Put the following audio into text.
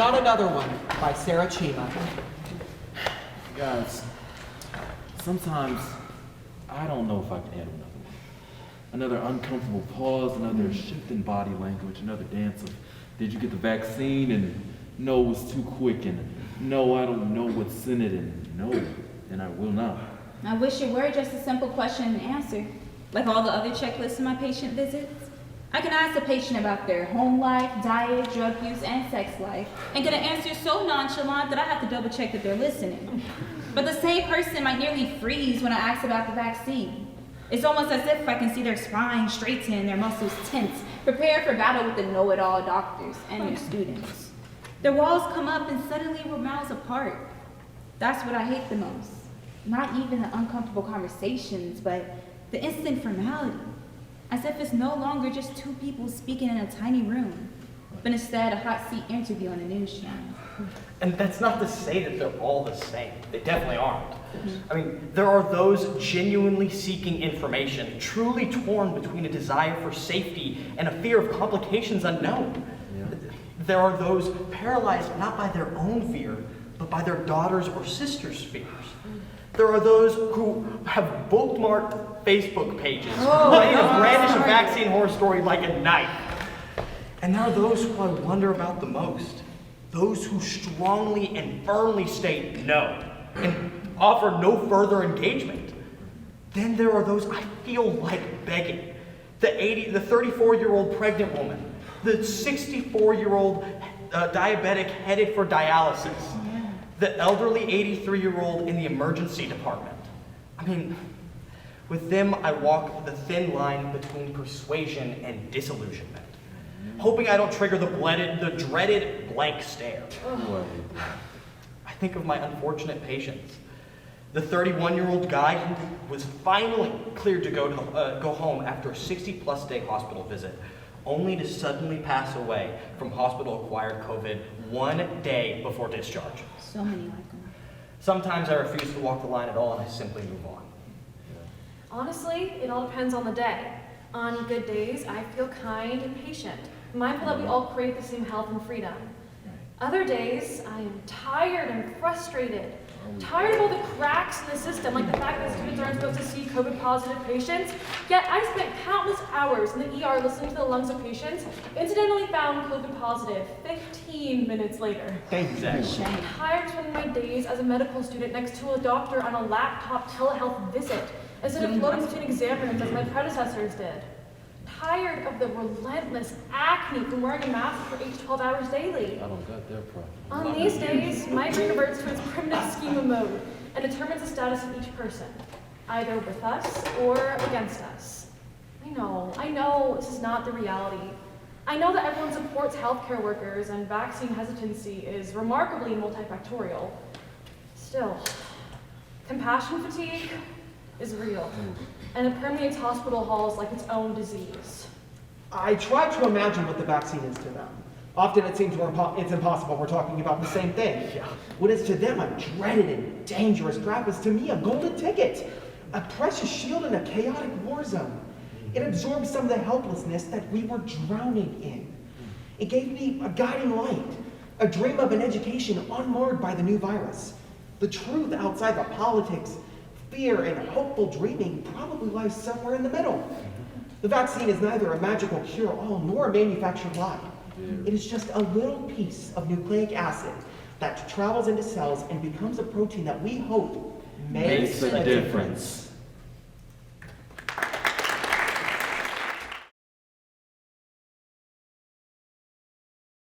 not another one by Sarah Chima. Guys, sometimes I don't know if I can handle another one. Another uncomfortable pause, another shift in body language, another dance of, did you get the vaccine? And no, it was too quick, and no, I don't know what's in it, and no, and I will not. I wish it were just a simple question and answer, like all the other checklists in my patient visits. I can ask a patient about their home life, diet, drug use, and sex life, and get an answer so nonchalant that I have to double check that they're listening. But the same person might nearly freeze when I ask about the vaccine. It's almost as if I can see their spine straighten, their muscles tense, prepare for battle with the know-it-all doctors and their students. Their walls come up and suddenly we're miles apart. That's what I hate the most. Not even the uncomfortable conversations, but the instant formality. As if it's no longer just two people speaking in a tiny room, but instead a hot seat interview on a news channel. And that's not to say that they're all the same. They definitely aren't. I mean, there are those genuinely seeking information, truly torn between a desire for safety and a fear of complications unknown. There are those paralyzed not by their own fear, but by their daughters' or sisters' fears. There are those who have bookmarked Facebook pages, ready to brandish a vaccine horror story like a knife. And there are those who I wonder about the most. Those who strongly and firmly state no and offer no further engagement. Then there are those I feel like begging. The 34-year-old pregnant woman, the 64-year-old diabetic headed for dialysis, the elderly 83-year-old in the emergency department. I mean, with them I walk the thin line between persuasion and disillusionment, hoping I don't trigger the dreaded blank stare. I think of my unfortunate patients. The 31-year-old guy who was finally cleared to go home after a 60-plus day hospital visit, only to suddenly pass away from hospital-acquired COVID 1 day before discharge. So many like them. Sometimes I refuse to walk the line at all and I simply move on. Honestly, it all depends on the day. On good days, I feel kind and patient, mindful that we all crave the same health and freedom. Other days, I am tired and frustrated. Tired of all the cracks in the system, like the fact that students aren't supposed to see COVID-positive patients. Yet I spent countless hours in the ER listening to the lungs of patients, incidentally found COVID-positive 15 minutes later. Exactly. I'm tired of spending my days as a medical student next to a doctor on a laptop telehealth visit, instead of floating between exam rooms as my predecessors did. Tired of the relentless acne from wearing a mask for 8 to 12 hours daily. I don't got their problem. On these days, my brain reverts to its primitive schema mode and determines the status of each person, either with us or against us. I know, this is not the reality. I know that everyone supports healthcare workers and vaccine hesitancy is remarkably multifactorial. Still, compassion fatigue is real, and it permeates hospital halls like its own disease. I try to imagine what the vaccine is to them. Often it seems it's impossible we're talking about the same thing. What is to them a dreaded and dangerous trap is to me a golden ticket, a precious shield in a chaotic war zone. It absorbed some of the helplessness that we were drowning in. It gave me a guiding light, a dream of an education unmarred by the new virus. The truth outside the politics, fear, and hopeful dreaming probably lies somewhere in the middle. The vaccine is neither a magical cure-all nor a manufactured lie. It is just a little piece of nucleic acid that travels into cells and becomes a protein that we hope makes a difference.